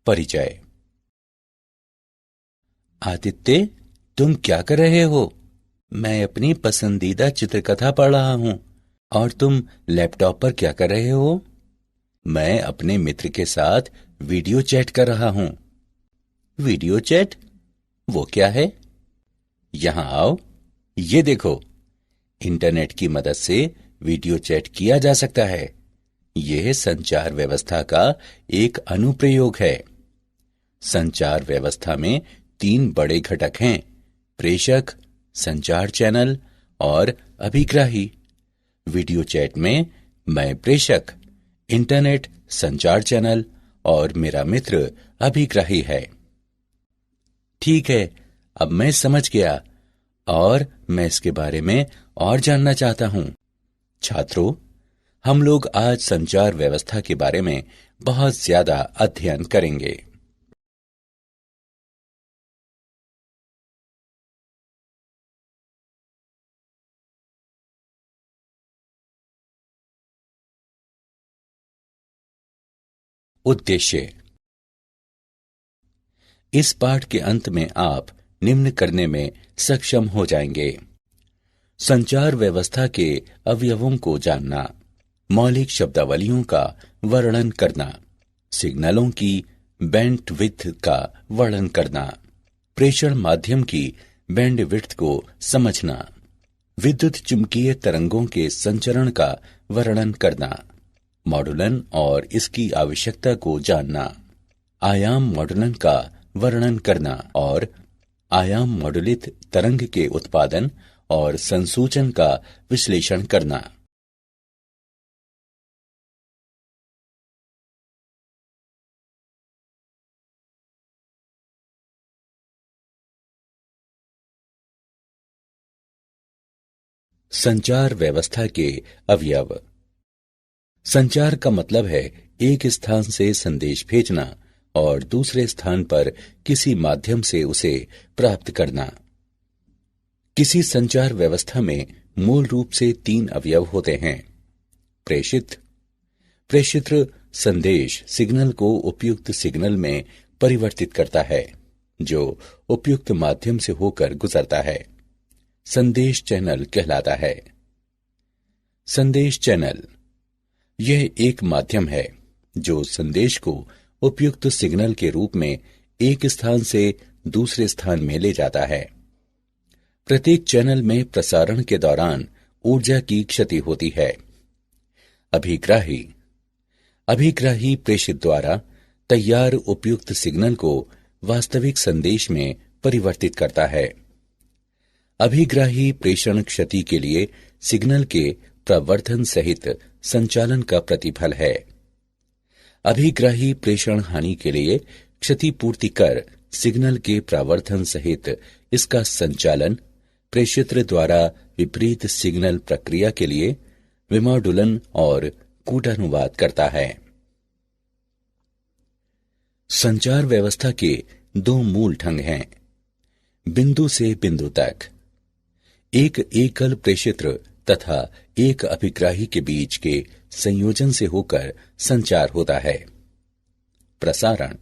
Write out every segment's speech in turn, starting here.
परिचय। आदित्य, तुम क्या कर रहे हो? मैं अपनी पसंदीदा चित्रकथा पढ़ रहा हूं। और तुम लैपटॉप पर क्या कर रहे हो? मैं अपने मित्र के साथ वीडियो चैट कर रहा हूं। Video chat? वो क्या है? यहां आओ, ये देखो। इंटरनेट की मदद से वीडियो चैट किया जा सकता है। यह संचार व्यवस्था का एक अनुप्रयोग है। संचार व्यवस्था में 3 बड़े घटक हैं: प्रेषक, संचार चैनल और अभिग्राही। वीडियो चैट में मैं प्रेषक, इंटरनेट संचार चैनल और मेरा मित्र अभिग्राही है। ठीक है, अब मैं समझ गया और मैं इसके बारे में और जानना चाहता हूं। छात्रों, हम लोग आज संचार व्यवस्था के बारे में बहुत ज्यादा अध्ययन करेंगे। उद्देश्य। इस पाठ के अंत में आप निम्न करने में सक्षम हो जाएंगे: संचार व्यवस्था के अवयवों को जानना, मौलिक शब्दावलियों का वर्णन करना, सिग्नलों की बैंडविड्थ का वर्णन करना, प्रेषण माध्यम की बैंडविड्थ को समझना, विद्युत चुंबकीय तरंगों के संचरण का वर्णन करना, मॉडुलन और इसकी आवश्यकता को जानना, आयाम मॉडुलन का वर्णन करना और आयाम मॉडुलित तरंग के उत्पादन और संसूचन का विश्लेषण करना। संचार व्यवस्था के अवयव। संचार का मतलब है एक स्थान से संदेश भेजना और दूसरे स्थान पर किसी माध्यम से उसे प्राप्त करना। किसी संचार व्यवस्था में मूल रूप से 3 अवयव होते हैं: प्रेषित। प्रेषित्र संदेश सिग्नल को उपयुक्त सिग्नल में परिवर्तित करता है, जो उपयुक्त माध्यम से होकर गुजरता है। संदेश चैनल कहलाता है। संदेश चैनल यह एक माध्यम है जो संदेश को उपयुक्त सिग्नल के रूप में एक स्थान से दूसरे स्थान में ले जाता है। प्रत्येक चैनल में प्रसारण के दौरान ऊर्जा की क्षति होती है। अभिग्राही। अभिग्राही प्रेषित द्वारा तैयार उपयुक्त सिग्नल को वास्तविक संदेश में परिवर्तित करता है। अभिग्राही प्रेषण क्षति के लिए सिग्नल के प्रवर्धन सहित संचालन का प्रतिफल है। अभिग्राही प्रेषण हानि के लिए क्षतिपूर्ति कर सिग्नल के प्रवर्धन सहित इसका संचालन प्रेषित्र द्वारा विपरीत सिग्नल प्रक्रिया के लिए विमॉडुलन और कूटानुवाद करता है। संचार व्यवस्था के 2 मूल ढंग हैं: बिंदु से बिंदु तक। एक एकल प्रेषित्र तथा एक अभिग्राही के बीच के संयोजन से होकर संचार होता है। प्रसारण।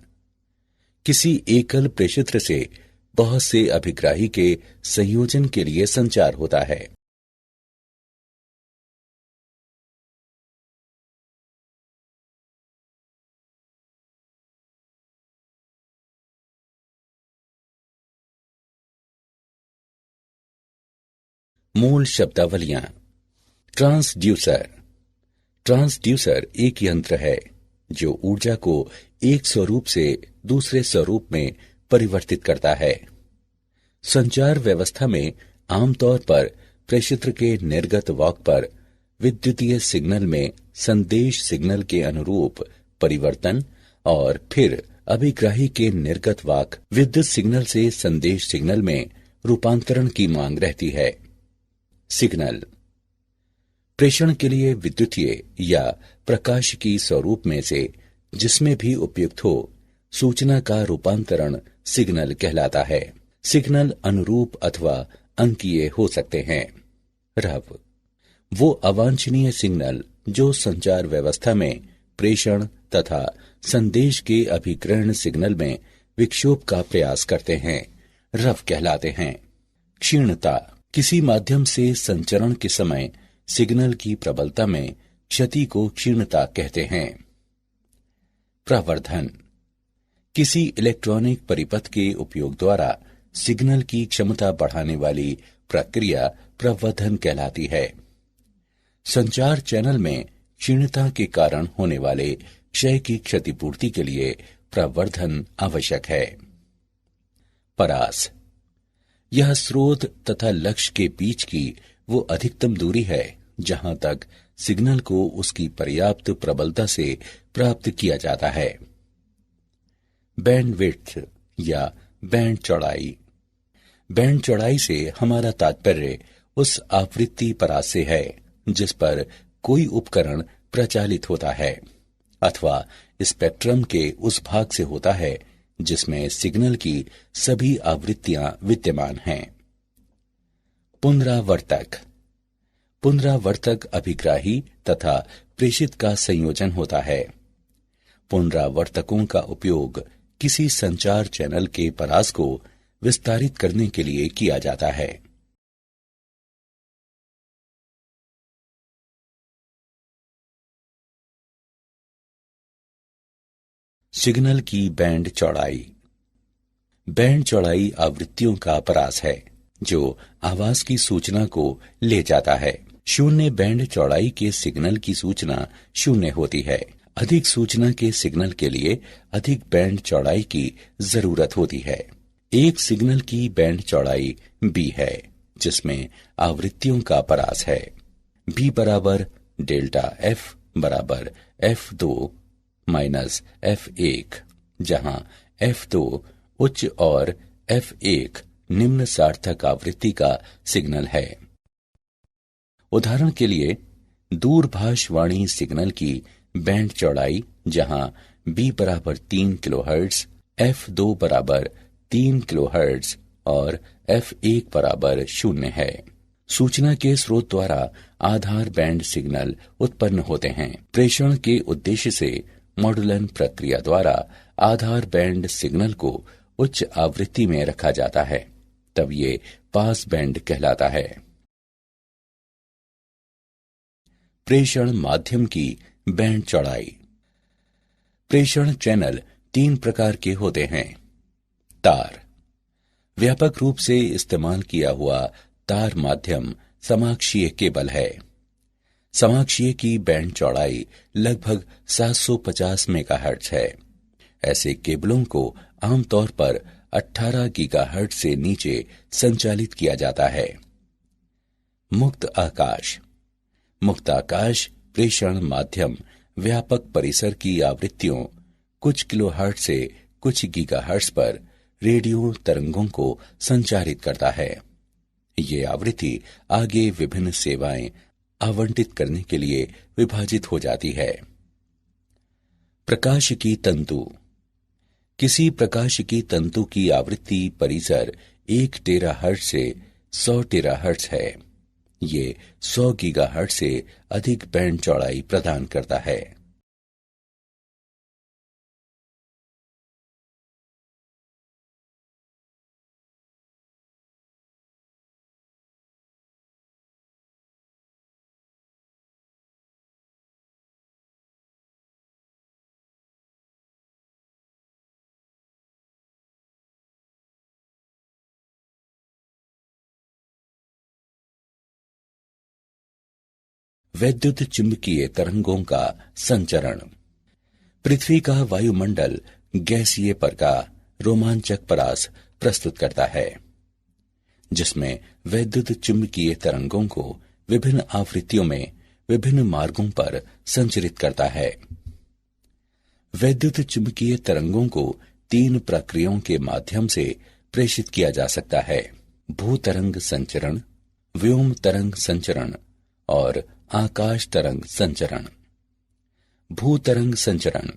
किसी एकल प्रेषित्र से बहुत से अभिग्राही के संयोजन के लिए संचार होता है। मूल शब्दावलियां। ट्रांसड्यूसर। ट्रांसड्यूसर एक यंत्र है जो ऊर्जा को एक स्वरूप से दूसरे स्वरूप में परिवर्तित करता है। संचार व्यवस्था में आमतौर पर प्रेषित्र के निर्गत वाक पर विद्युतीय सिग्नल में संदेश सिग्नल के अनुरूप परिवर्तन और फिर अभिग्राही के निर्गत वाक विद्युत सिग्नल से संदेश सिग्नल में रूपांतरण की मांग रहती है। सिग्नल प्रेषण के लिए विद्युतीय या प्रकाश की स्वरूप में से जिसमें भी उपयुक्त हो सूचना का रूपांतरण सिग्नल कहलाता है। सिग्नल अनुरूप अथवा अंकीय हो सकते हैं। रव वो अवांछनीय सिग्नल जो संचार व्यवस्था में प्रेषण तथा संदेश के अभिग्रहण सिग्नल में विक्षोभ का प्रयास करते हैं, रव कहलाते हैं। क्षीणता, किसी माध्यम से संचरण के समय सिग्नल की प्रबलता में क्षति को क्षीणता कहते हैं। प्रवर्धन, किसी इलेक्ट्रॉनिक परिपथ के उपयोग द्वारा सिग्नल की क्षमता बढ़ाने वाली प्रक्रिया प्रवर्धन कहलाती है। संचार चैनल में क्षीणता के कारण होने वाले क्षय की क्षतिपूर्ति के लिए प्रवर्धन आवश्यक है। परास, यह स्रोत तथा लक्ष्य के बीच की वो अधिकतम दूरी है जहां तक सिग्नल को उसकी पर्याप्त प्रबलता से प्राप्त किया जाता है। बैंडविड्थ या बैंड चौड़ाई, बैंड चौड़ाई से हमारा तात्पर्य उस आवृत्ति परास से है जिस पर कोई उपकरण प्रचालित होता है अथवा स्पेक्ट्रम के उस भाग से होता है जिसमें सिग्नल की सभी आवृत्तियां विद्यमान हैं। पुनरावर्तक, पुनरावर्तक अभिग्राही तथा प्रेषित का संयोजन होता है। पुनरावर्तकों का उपयोग किसी संचार चैनल के परास को विस्तारित करने के लिए किया जाता है। सिग्नल की बैंड चौड़ाई, बैंड चौड़ाई आवृत्तियों का परास है जो आवाज की सूचना को ले जाता है। शून्य बैंड चौड़ाई के सिग्नल की सूचना शून्य होती है। अधिक सूचना के सिग्नल के लिए अधिक बैंड चौड़ाई की जरूरत होती है। एक सिग्नल की बैंड चौड़ाई b है जिसमें आवृत्तियों का परास है। b बराबर डेल्टा f बराबर f2 माइनस f1, जहां f2 उच्च और f1 निम्न सार्थक आवृत्ति का सिग्नल है। उदाहरण के लिए दूरभाषवाणी सिग्नल की बैंड चौड़ाई जहां b बराबर 3 किलोहर्ट्ज, f2 बराबर 3 किलोहर्ट्ज और f1 बराबर 0 है। सूचना के स्रोत द्वारा आधार बैंड सिग्नल उत्पन्न होते हैं। प्रेषण के उद्देश्य से मॉड्यूलन प्रक्रिया द्वारा आधार बैंड सिग्नल को उच्च आवृत्ति में रखा जाता है, तब ये पास बैंड कहलाता है। प्रेषण माध्यम की बैंड चौड़ाई, प्रेषण चैनल 3 प्रकार के होते हैं। तार, व्यापक रूप से इस्तेमाल किया हुआ तार माध्यम समाक्षीय केबल है। समाक्षीय की बैंड चौड़ाई लगभग 750 मेगाहर्ट्ज है। ऐसे केबलों को आमतौर पर 18 गीगाहर्ट्ज से नीचे संचालित किया जाता है। मुक्त आकाश, मुक्त आकाश प्रेषण माध्यम व्यापक परिसर की आवृत्तियों कुछ किलोहर्ट्ज से कुछ गीगाहर्ट्ज पर रेडियो तरंगों को संचारित करता है। ये आवृत्ति आगे विभिन्न सेवाएं आवंटित करने के लिए विभाजित हो जाती है। प्रकाशिकी तंतु, किसी प्रकाशिकी तंतु की आवृत्ति परिसर 1 टेराहर्ट्ज से 100 टेराहर्ट्ज है। ये 100 गीगाहर्ट्ज से अधिक बैंड चौड़ाई प्रदान करता है। वैद्युत चुंबकीय तरंगों का संचरण, पृथ्वी का वायुमंडल गैसीय पर का रोमांचक परास प्रस्तुत करता है जिसमें वैद्युत चुंबकीय तरंगों को विभिन्न आवृत्तियों में विभिन्न मार्गों पर संचरित करता है। वैद्युत चुंबकीय तरंगों को 3 प्रक्रियाओं के माध्यम से प्रेषित किया जा सकता है: भूतरंग संचरण, व्योम तरंग संचरण और आकाश तरंग संचरण। भूतरंग संचरण,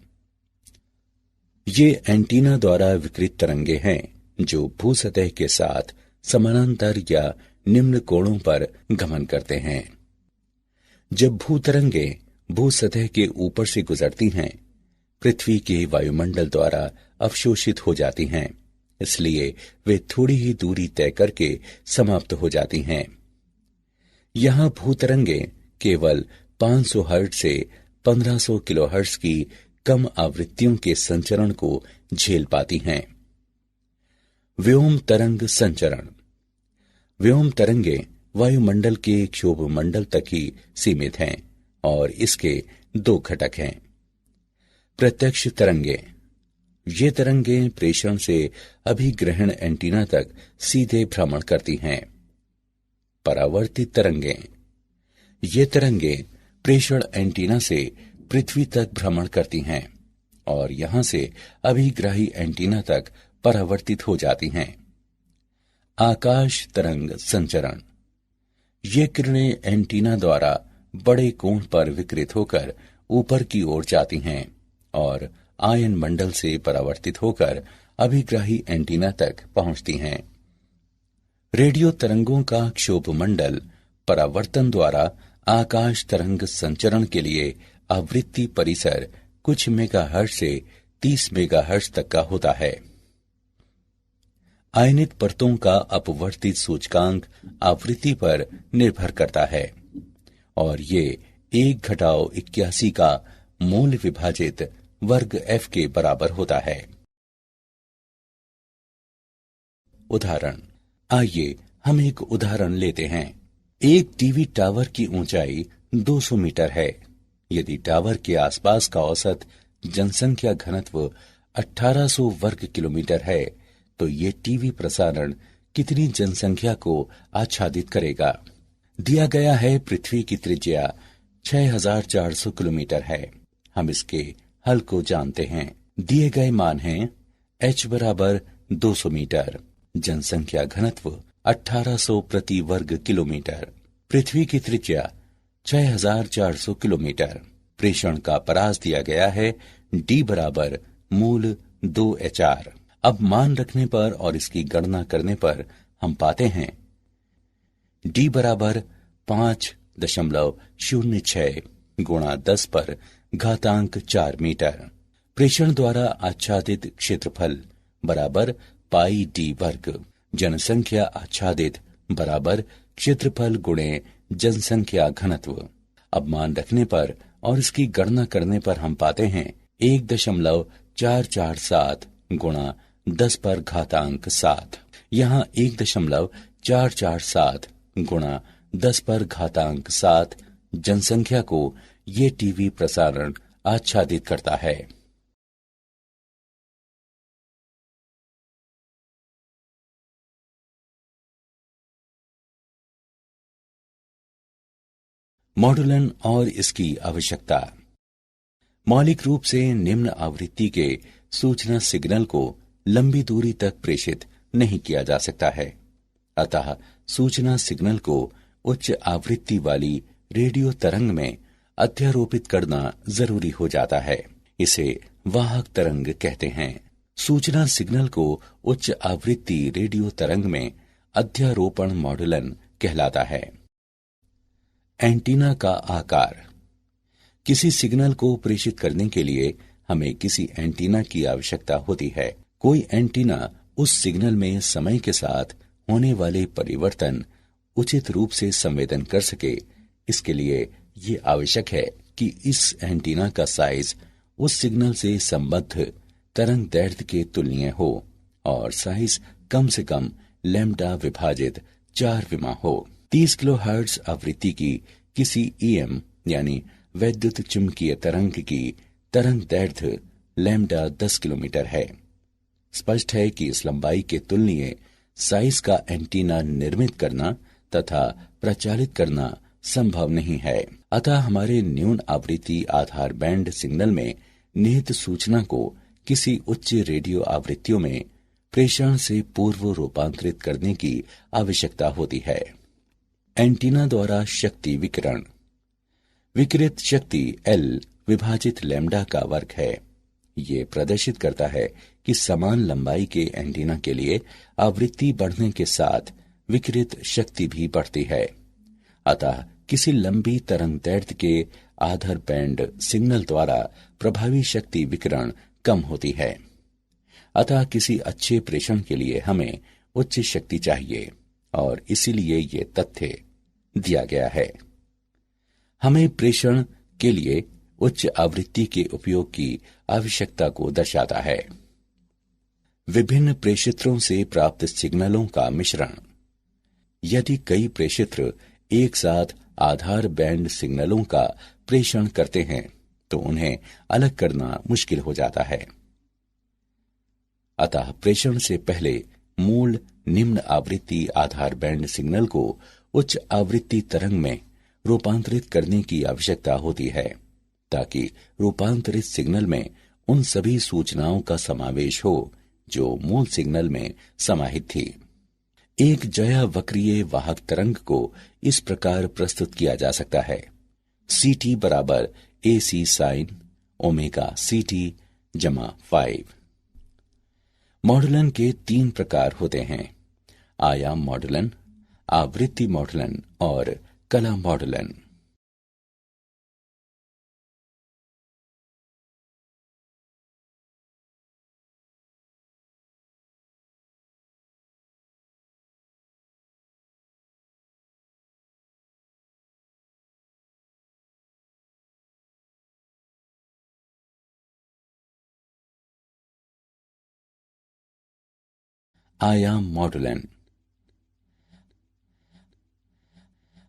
ये एंटीना द्वारा विकृत तरंगे हैं जो भूसतह के साथ समानांतर या निम्न कोणों पर गमन करते हैं। जब भूतरंगे भूसतह के ऊपर से गुजरती हैं पृथ्वी के वायुमंडल द्वारा अवशोषित हो जाती हैं, इसलिए वे थोड़ी ही दूरी तय करके समाप्त हो जाती हैं। यहां भूतरंगे केवल 500 हर्ट्ज से 1500 किलोहर्ट्ज की कम आवृत्तियों के संचरण को झेल पाती हैं। व्योम तरंग संचरण। व्योम तरंगे वायुमंडल के क्षोभ मंडल तक ही सीमित हैं और इसके दो घटक हैं। प्रत्यक्ष तरंगे। ये तरंगे प्रेषण से अभिग्रहण एंटीना तक सीधे भ्रमण करती हैं। परावर्तित तरंगे। ये तरंगे प्रेषण एंटीना से पृथ्वी तक भ्रमण करती हैं और यहां से अभिग्राही एंटीना तक परावर्तित हो जाती हैं। आकाश तरंग संचरण। ये किरणें एंटीना द्वारा बड़े कोण पर विकिरित होकर ऊपर की ओर जाती हैं और आयन मंडल से परावर्तित होकर अभिग्राही एंटीना तक पहुंचती हैं। रेडियो तरंगों का क्षोभ मंडल परावर्तन द्वारा आकाश तरंग संचरण के लिए आवृत्ति परिसर कुछ मेगाहर्ट्ज से 30 मेगाहर्ट्ज तक का होता है। आयनित परतों का अपवर्तित सूचकांक आवृत्ति पर निर्भर करता है और ये 1-81 का मूल विभाजित वर्ग f के बराबर होता है। उदाहरण। आइए हम एक उदाहरण लेते हैं। एक टीवी टावर की ऊंचाई 200 मीटर है। यदि टावर के आसपास का औसत जनसंख्या घनत्व 1800 वर्ग किलोमीटर है, तो ये टीवी प्रसारण कितनी जनसंख्या को आच्छादित करेगा? दिया गया है पृथ्वी की त्रिज्या 6400 किलोमीटर है। हम इसके हल को जानते हैं। दिए गए मान हैं h बराबर 200 मीटर, जनसंख्या घनत्व 1800 प्रति वर्ग किलोमीटर, पृथ्वी की त्रिज्या 6400 किलोमीटर। प्रेषण का परास दिया गया है d बराबर मूल 2HR। अब मान रखने पर और इसकी गणना करने पर हम पाते हैं d बराबर 5.06 गुणा 10 पर घातांक 4 मीटर। प्रेषण द्वारा आच्छादित क्षेत्रफल बराबर पाई d वर्ग। जनसंख्या आच्छादित बराबर क्षेत्रफल गुणे जनसंख्या घनत्व। अब मान रखने पर और इसकी गणना करने पर हम पाते हैं 1.447 गुणा 10 पर घातांक 7। यहाँ 1.447 गुणा 10 पर घातांक 7 जनसंख्या को ये टीवी प्रसारण आच्छादित करता है। मॉड्यूलन और इसकी आवश्यकता। मौलिक रूप से निम्न आवृत्ति के सूचना सिग्नल को लंबी दूरी तक प्रेषित नहीं किया जा सकता है। अतः सूचना सिग्नल को उच्च आवृत्ति वाली रेडियो तरंग में अध्यारोपित करना जरूरी हो जाता है। इसे वाहक तरंग कहते हैं। सूचना सिग्नल को उच्च आवृत्ति रेडियो तरंग में अध्यारोपण मॉड्यूलन कहलाता है। एंटीना का आकार। किसी सिग्नल को प्रेषित करने के लिए हमें किसी एंटीना की आवश्यकता होती है। कोई एंटीना उस सिग्नल में समय के साथ होने वाले परिवर्तन उचित रूप से संवेदन कर सके। इसके लिए ये आवश्यक है कि इस एंटीना का साइज उस सिग्नल से संबद्ध तरंग दैर्ध्य के तुलनीय हो और साइज कम से कम लैम्ब्डा विभाजित 4 विमा हो। 30 किलोहर्ट्ज आवृत्ति की किसी ईएम यानी वैद्युत चुंबकीय तरंग की तरंग दैर्ध्य लैम्ब्डा 10 किलोमीटर है। स्पष्ट है कि इस लंबाई के तुलनीय साइज का एंटीना निर्मित करना तथा प्रचालित करना संभव नहीं है। अतः हमारे न्यून आवृत्ति आधार बैंड सिग्नल में निहित सूचना को किसी उच्च रेडियो आवृत्तियों में प्रेषण से पूर्व रूपांतरित करने की आवश्यकता होती है। एंटीना द्वारा शक्ति विकिरण। विकिरित शक्ति L विभाजित लैम्ब्डा का वर्ग है। ये प्रदर्शित करता है कि समान लंबाई के एंटीना के लिए आवृत्ति बढ़ने के साथ विकिरित शक्ति भी बढ़ती है। अतः किसी लंबी तरंग दैर्ध्य के आधार बैंड सिग्नल द्वारा प्रभावी शक्ति विकिरण कम होती है। अतः किसी अच्छे प्रेषण के लिए हमें उच्च शक्ति चाहिए और इसीलिए ये तथ्य दिया गया है। हमें प्रेषण के लिए उच्च आवृत्ति के उपयोग की आवश्यकता को दर्शाता है। विभिन्न प्रेषित्रों से प्राप्त सिग्नलों का मिश्रण। यदि कई प्रेषित्र एक साथ आधार बैंड सिग्नलों का प्रेषण करते हैं तो उन्हें अलग करना मुश्किल हो जाता है। अतः प्रेषण से पहले मूल निम्न आवृत्ति आधार बैंड सिग्नल को उच्च आवृत्ति तरंग में रूपांतरित करने की आवश्यकता होती है, ताकि रूपांतरित सिग्नल में उन सभी सूचनाओं का समावेश हो जो मूल सिग्नल में समाहित थी। एक ज्या वक्रीय वाहक तरंग को इस प्रकार प्रस्तुत किया जा सकता है। ct बराबर AC साइन ओमेगा CT जमा 5। मॉडुलन के 3 प्रकार होते हैं: आयाम मॉडुलन, आवृत्ति मॉडुलन और कला मॉडुलन। आयाम मॉडुलन।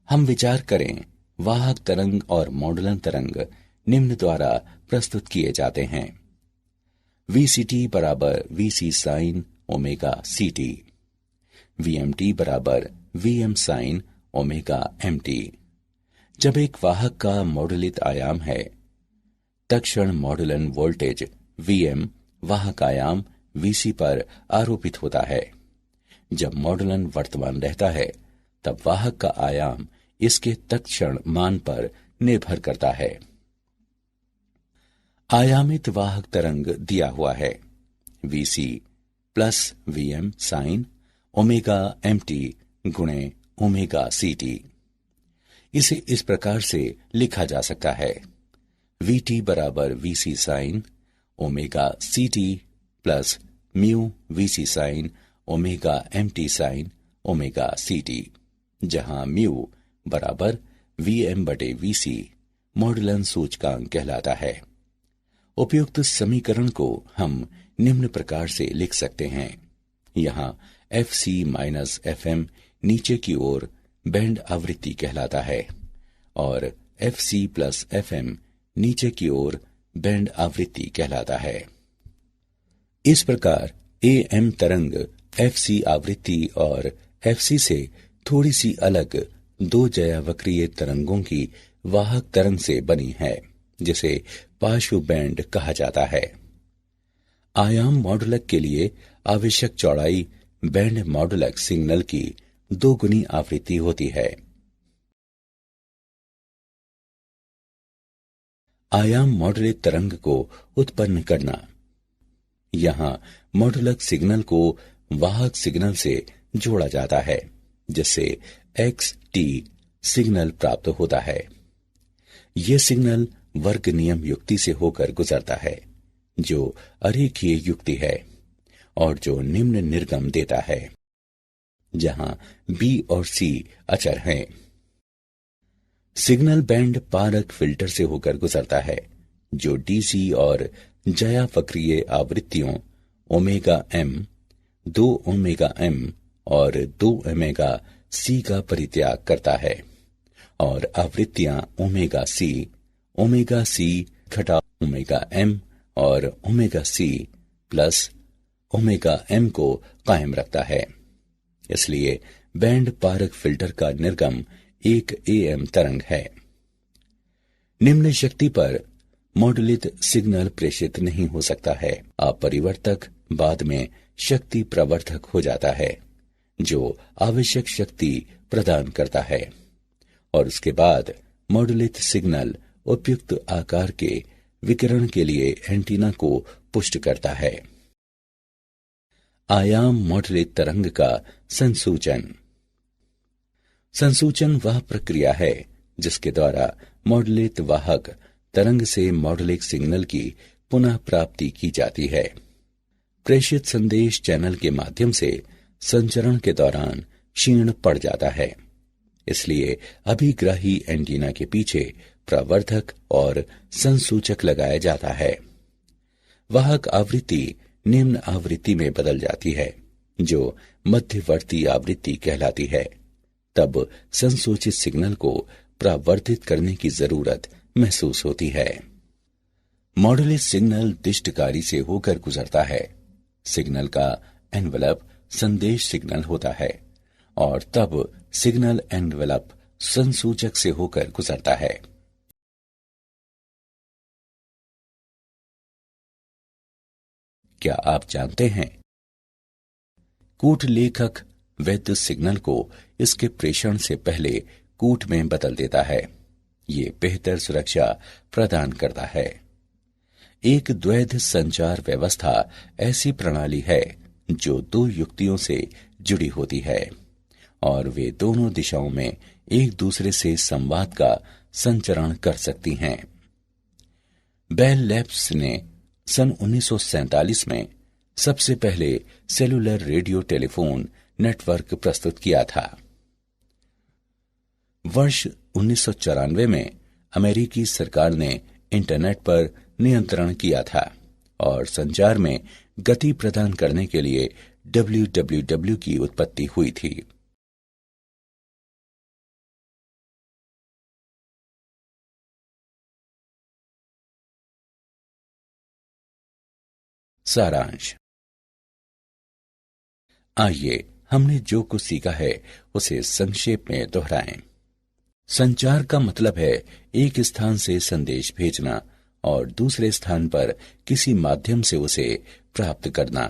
हम विचार करें, वाहक तरंग और मॉडुलन तरंग निम्न द्वारा प्रस्तुत किए जाते हैं: VCT बराबर VC sine omega CT, VMT बराबर VM साइन ओमेगा MT। जब एक वाहक का मॉडुलित आयाम है, तत्क्षण मॉडुलन वोल्टेज VM वाहक आयाम VC पर आरोपित होता है। जब मॉडुलन वर्तमान रहता है, तब वाहक का आयाम इसके तत्क्षण मान पर निर्भर करता है। आयामित वाहक तरंग दिया हुआ है: VC plus VM sine omega MT गुणे ओमेगा CT। इसे इस प्रकार से लिखा जा सकता है: VT बराबर VC sine omega CT plus mu VC sine omega MT sine omega CT, जहां म्यू बराबर VM बटे VC मॉडुलन सूचकांक कहलाता है। उपयुक्त समीकरण को हम निम्न प्रकार से लिख सकते हैं: यहाँ FC माइनस FM नीचे की ओर बैंड आवृत्ति कहलाता है और FC प्लस FM नीचे की ओर बैंड आवृत्ति कहलाता है। इस प्रकार AM तरंग FC आवृत्ति और FC से थोड़ी सी अलग 2 ज्या वक्रीय तरंगों की वाहक तरंग से बनी है, जिसे पार्श्व बैंड कहा जाता है। आयाम मॉडुलक के लिए आवश्यक चौड़ाई बैंड मॉडुलक सिग्नल की 2 गुनी आवृत्ति होती है। आयाम मॉडुलित तरंग को उत्पन्न करना। यहाँ मॉडुलक सिग्नल को वाहक सिग्नल से जोड़ा जाता है, जिससे XT सिग्नल प्राप्त होता है। यह सिग्नल वर्ग नियम युक्ति से होकर गुजरता है, जो अरेखीय युक्ति है और जो निम्न निर्गम देता है, जहां B और C अचर हैं। सिग्नल बैंड पारक फिल्टर से होकर गुजरता है, जो DC और ज्या वक्रीय आवृत्तियों ओमेगा M, 2 ओमेगा M और 2 ओमेगा C का परित्याग करता है और आवृत्तियां ओमेगा C घटा ओमेगा M और omega C plus omega M को कायम रखता है। इसलिए बैंड पारक फिल्टर का निर्गम एक AM तरंग है। निम्न शक्ति पर मॉडुलित सिग्नल प्रेषित नहीं हो सकता है। अपरिवर्तक बाद में शक्ति प्रवर्धक हो जाता है, जो आवश्यक शक्ति प्रदान करता है, और उसके बाद मॉडुलित सिग्नल उपयुक्त आकार के विकिरण के लिए एंटीना को पुष्ट करता है। आयाम मॉडुलित तरंग का संसूचन। संसूचन वह प्रक्रिया है जिसके द्वारा मॉड्यूलेट वाहक तरंग से मॉड्यूलिक सिग्नल की पुनः प्राप्ति की जाती है। प्रेषित संदेश चैनल के माध्यम से संचरण के दौरान क्षीण पड़ जाता है, इसलिए अभिग्राही एंटीना के पीछे प्रवर्धक और संसूचक लगाया जाता है। वाहक आवृत्ति निम्न आवृत्ति में बदल जाती है जो मध्यवर्ती आवृत्ति कहलाती है। तब संसूचित सिग्नल को प्रवर्धित करने की जरूरत महसूस होती है। मॉड्यूलेट सिग्नल दिष्टकारी से होकर गुजरता है। सिग्नल का एनवेलप संदेश सिग्नल होता है और तब सिग्नल एनवेलप संसूचक से होकर गुजरता है। क्या आप जानते हैं, कूट लेखक विद्युत सिग्नल को इसके प्रेषण से पहले कूट में बदल देता है। ये बेहतर सुरक्षा प्रदान करता है। एक द्वैध संचार व्यवस्था ऐसी प्रणाली है जो दो युक्तियों से जुड़ी होती है और वे दोनों दिशाओं में एक दूसरे से संवाद का संचरण कर सकती हैं। बेल लैब्स ने सन 1947 में सबसे पहले सेलुलर रेडियो टेलीफोन नेटवर्क प्रस्तुत किया था। वर्ष 1994 में अमेरिकी सरकार ने इंटरनेट पर नियंत्रण किया था और संचार में गति प्रदान करने के लिए WWW की उत्पत्ति हुई थी। सारांश। आइए हमने जो कुछ सीखा है उसे संक्षेप में दोहराएं। संचार का मतलब है एक स्थान से संदेश भेजना और दूसरे स्थान पर किसी माध्यम से उसे प्राप्त करना।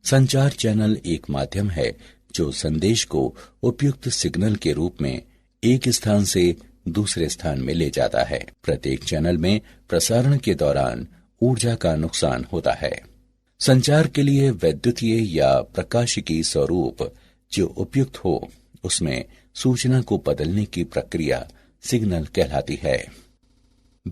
संचार चैनल एक माध्यम है जो संदेश को उपयुक्त सिग्नल के रूप में एक स्थान से दूसरे स्थान में ले जाता है। प्रत्येक चैनल में प्रसारण के दौरान ऊर्जा का नुकसान होता है। संचार के लिए वैद्युतीय या प्रकाशिकी स्वरूप जो उपयुक्त हो, उसमें सूचना को बदलने की प्रक्रिया सिग्नल कहलाती है।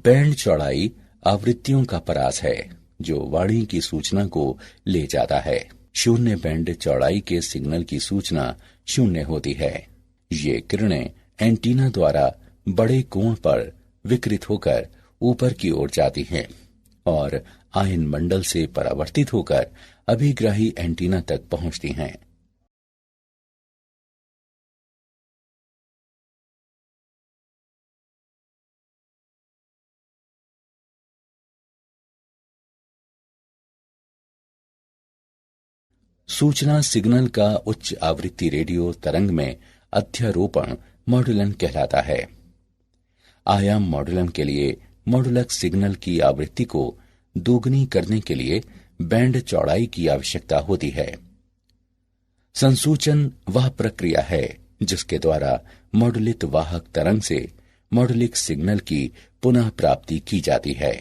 बैंड चौड़ाई आवृत्तियों का परास है जो वाणी की सूचना को ले जाता है। शून्य बैंड चौड़ाई के सिग्नल की सूचना शून्य होती है। ये किरणें एंटीना द्वारा बड़े कोण पर विकृत होकर ऊपर की ओर जाती हैं और आयन मंडल से परावर्तित होकर अभिग्राही एंटीना तक पहुंचती हैं। सूचना सिग्नल का उच्च आवृत्ति रेडियो तरंग में अध्यारोपण मॉड्यूलन कहलाता है। आयाम मॉड्यूलन के लिए मॉड्यूलक सिग्नल की आवृत्ति को दोगुनी करने के लिए बैंड चौड़ाई की आवश्यकता होती है। संसूचन वह प्रक्रिया है जिसके द्वारा मॉड्यूलित वाहक तरंग से मॉड्यूलिक सिग्नल की पुनः प्राप्ति की जाती है।